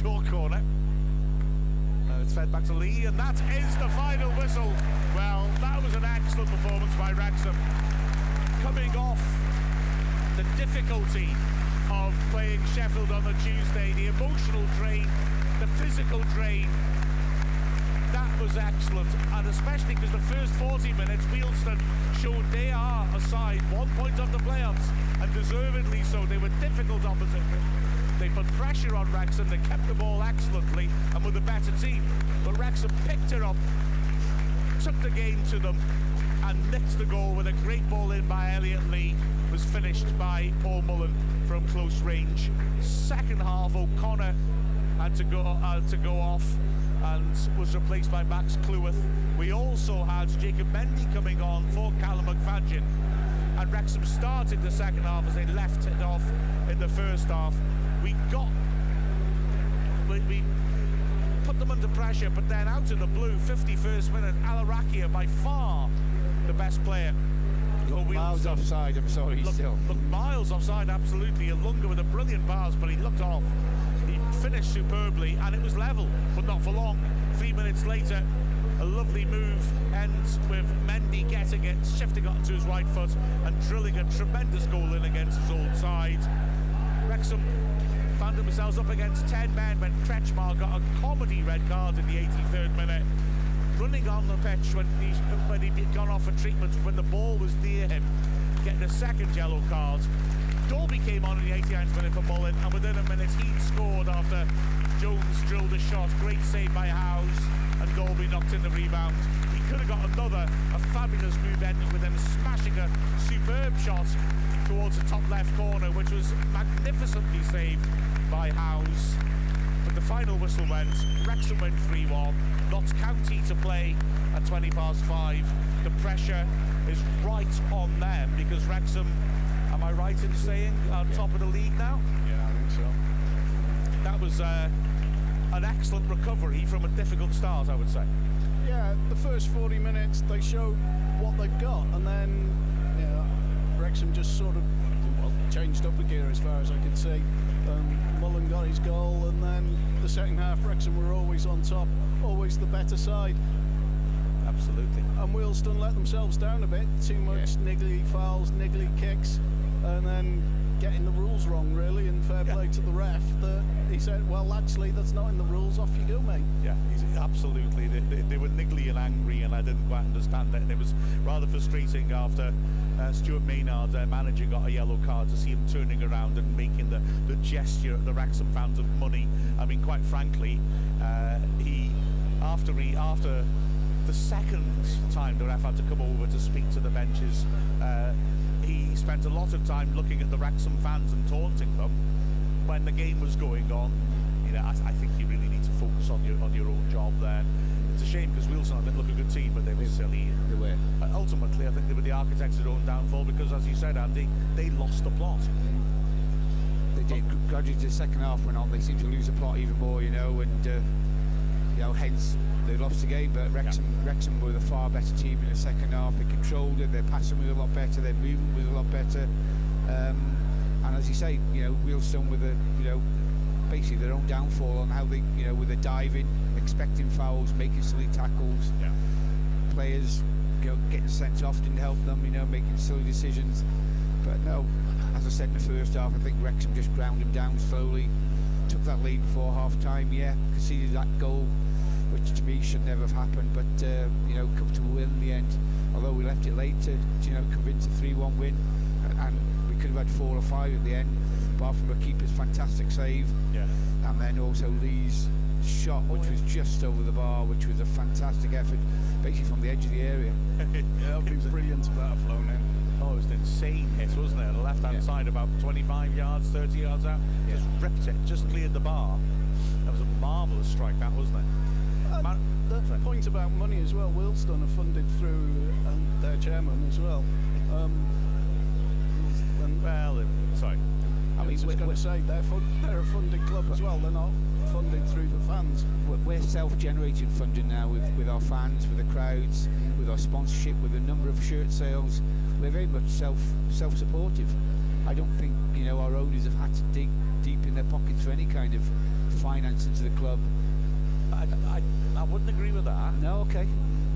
short corner. It's fed back to Lee, and that is the final whistle. Well, that was an excellent performance by Wrexham. Coming off the difficulty of playing Sheffield on the Tuesday, the emotional drain, the physical drain, that was excellent. And especially because the first 40 minutes, Wealdstone showed they are a side 1 point off the playoffs, and deservedly so. They were difficult opposition. They put pressure on Wrexham, they kept the ball excellently and were the better team. But Wrexham picked it up, took the game to them, and nicked the goal with a great ball in by Elliot Lee. Was finished by Paul Mullen from close range. Second half, O'Connor had to go off and was replaced by Max Cleworth. We also had Jacob Mendy coming on for Callum McFadden, and Wrexham started the second half as they left it off in the first half. We put them under pressure, but then out of the blue, 51st minute, Alarakia, by far the best player. Miles offside, I'm sorry, still. Look, miles offside, absolutely. Ilunga with a brilliant pass, but he looked off. He finished superbly, and it was level, but not for long. 3 minutes later, a lovely move ends with Mendy getting it, shifting it onto his right foot, and drilling a tremendous goal in against his old side. Wrexham found themselves up against 10 men when Kretschmar got a comedy red card in the 83rd minute. Running on the pitch when he'd gone off for treatment, when the ball was near him, getting a second yellow card. Dolby came on in the 89th minute for Mullen, and within a minute he'd scored after Jones drilled a shot. Great save by Howes, and Dolby knocked in the rebound. He could have got a fabulous move ending with him smashing a superb shot towards the top left corner, which was magnificently saved by Howes. But the final whistle went, Wrexham went 3-1, Notts County to play at 5:20. The pressure is right on them because Wrexham, am I right in saying, are top of the league now? Yeah, I think so. That was an excellent recovery from a difficult start, I would say. Yeah, the first 40 minutes they showed what they've got, and then Wrexham just sort of changed up a gear as far as I could see. Mullen got his goal, and then the second half Wrexham were always on top, always the better side. Absolutely. And Wealdstone let themselves down a bit, too much niggly fouls, niggly kicks, and then getting the rules wrong really, and fair play to the ref that he said, well actually that's not in the rules, off you go mate. Yeah, absolutely. They were niggly and angry, and I didn't quite understand it, and it was rather frustrating after Stuart Maynard, their manager, got a yellow card to see him turning around and making the gesture at the Wrexham fans of money. I mean, quite frankly, after the second time the ref had to come over to speak to the benches, he spent a lot of time looking at the Wrexham fans and taunting them when the game was going on. You know, I think you really need to focus on your own job there. It's a shame because Wealdstone didn't look a good team, but they were silly. They were. Ultimately, I think they were the architects of their own downfall because, as you said, Andy, they lost the plot. They did. Gradually, the second half went on. They seemed to lose the plot even more, and hence they lost the game. But Wrexham were the far better team in the second half. They controlled it. Their passing was a lot better. Their movement was a lot better. And as you say, Wealdstone with basically their own downfall on how they, with the diving, expecting fouls, making silly tackles. Yeah. Players getting sent off didn't help them, making silly decisions. But no, as I said in the first half, I think Wrexham just ground them down slowly. Took that lead before half-time, conceded that goal, which to me should never have happened. But comfortable win in the end. Although we left it late to convince a 3-1 win, and we could have had 4 or 5 at the end, apart from a keeper's fantastic save. Yeah. And then also Lee's shot, which was just over the bar, which was a fantastic effort, basically from the edge of the area. Yeah, it was brilliant if that had flown in. Oh, it was an insane hit, wasn't it? On the left-hand side, about 25 yards, 30 yards out. Just ripped it, just cleared the bar. That was a marvellous strike, that, wasn't it? The point about money as well, Wealdstone are funded through their chairman as well. Sorry. I was going to say, they're a funded club as well, they're not funded through the fans. We're self-generated funding now with our fans, with the crowds, with our sponsorship, with a number of shirt sales. We're very much self-supportive. I don't think our owners have had to dig deep in their pockets for any kind of finance into the club. I wouldn't agree with that. No, okay.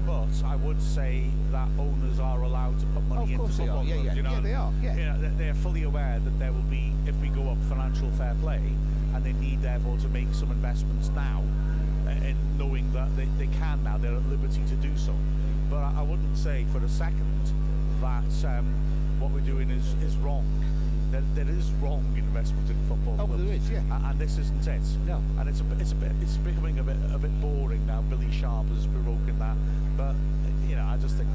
But I would say that owners are allowed to put money Of into course they football are. Yeah, clubs, yeah. you know, Yeah, they are. Yeah. You know, they're fully aware that there will be, if we go up, financial fair play, and they need therefore to make some investments now, in knowing that they can now, they're at liberty to do so. But I wouldn't say for a second that what we're doing is wrong. There is wrong investment in football clubs. There is, yeah. And this isn't it. No. And it's becoming a bit boring now. Billy Sharp has broken that. But you know, I just think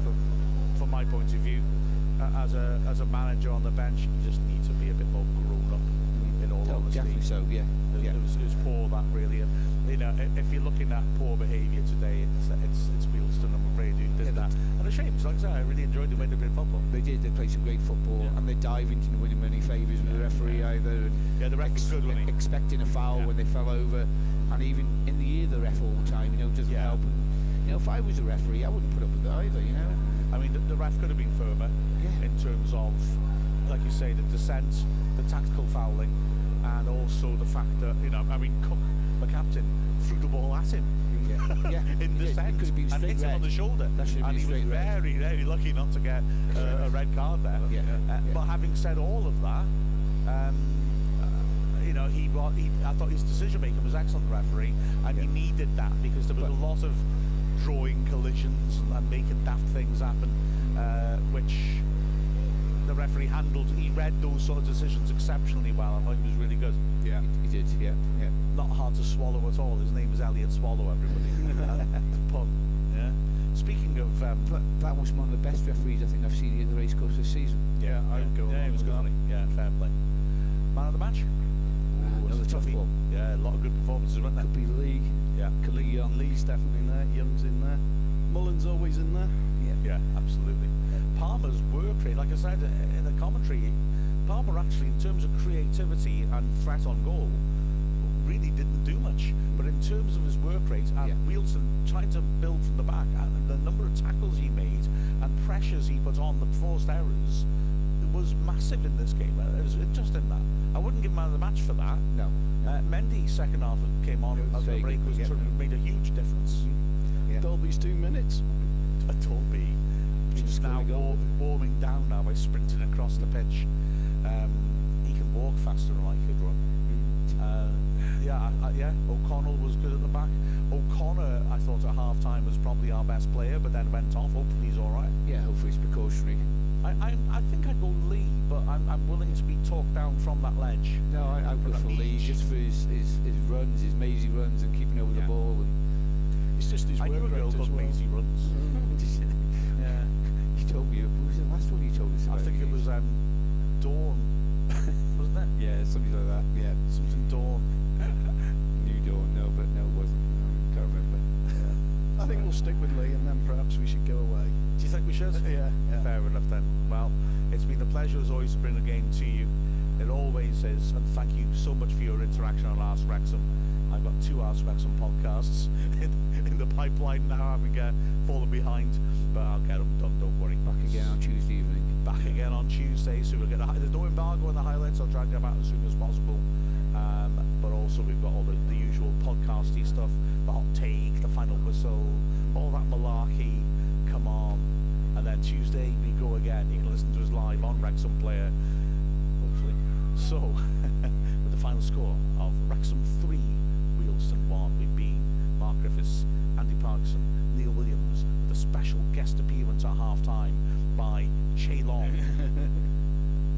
from my point of view, as a manager on the bench, you just need to be a bit more grown up. In all honesty, definitely so. Yeah. It was poor, that really. And you know, if you're looking at poor behaviour today, it's Wealdstone, I'm afraid, who did that. And a shame, because like I said, I really enjoyed the way they played football. They did. They played some great football, and they dived into winning many favours with the referee either. And yeah, the ref was good, wasn't he? Expecting a foul when they fell over, and even in the ear, the ref all the time. You know, doesn't help. And you know, if I was a referee, I wouldn't put up with it either. You know. I mean, the ref could have been firmer in terms of, like you say, the dissent, the tactical fouling, and also the fact that, you know, I mean, Cook, the captain, threw the ball at him. In dissent, and hit him on the shoulder. And he was very, very lucky not to get a red card there. But having said all of that, you know, I thought his decision making was excellent, the referee, and he needed that because there was a lot of drawing collisions and making daft things happen, which the referee handled. He read those sort of decisions exceptionally well. I thought he was really good. Yeah, he did. Yeah. Not hard to swallow at all. His name is Elliot Swallow, everybody. Pun. Yeah. Speaking of, that was one of the best referees I think I've seen at the racecourse this season. Yeah, I would go. Yeah, he was good. Yeah, fair play. Man of the match. Another tough one. Yeah, a lot of good performances, weren't there? Could be Lee. Yeah. Could be Young. Lee's definitely in there. Young's in there. Mullen's always in there. Yeah, absolutely. Palmer's work rate, like I said in the commentary, Palmer actually, in terms of creativity and threat on goal, really didn't do much. But in terms of his work rate, and Wealdstone tried to build from the back, and the number of tackles he made and pressures he put on, the forced errors, was massive in this game. It was just in that. I wouldn't give man of the match for that. No. Mendy, second half came on as the break was made a huge difference. Dolby's 2 minutes. Dolby is now warming down now by sprinting across the pitch. He can walk faster than I could run. O'Connell was good at the back. O'Connor, I thought at half-time was probably our best player, but then went off. Hopefully he's all right. Yeah, hopefully it's precautionary. I think I'd go Lee, but I'm willing to be talked down from that ledge. No, I'd go for Lee just for his runs, his mazy runs, and keeping over the ball. And it's just his work rate. I knew a girl called Mazy Runs. Yeah. You told me. What was the last one you told us about? I think it was Dawn, wasn't it? Yeah, something like that. Yeah, something Dawn. New Dawn. No, but no, it wasn't. Can't remember. I think we'll stick with Lee, and then perhaps we should go away. Do you think we should? Yeah. Fair enough then. Well, it's been a pleasure as always to bring the game to you. It always is, and thank you so much for your interaction on Ask Wrexham. I've got 2 Ask Wrexham podcasts in the pipeline now, having fallen behind, but I'll get them done, don't worry. Back again on Tuesday evening. Back again on Tuesday, so we'll get there's no embargo on the highlights. I'll try and get them out as soon as possible. But also we've got all the usual podcasty stuff, the hot take, the final whistle, all that malarkey. Come on. And then Tuesday we go again. You can listen to us live on Wrexham Player, hopefully. So, with the final score of Wrexham 3, Wealdstone 1, we've been Mark Griffiths, Andy Parkinson, Neil Williams, with a special guest appearance at half-time by Che Long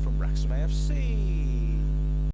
from Wrexham AFC.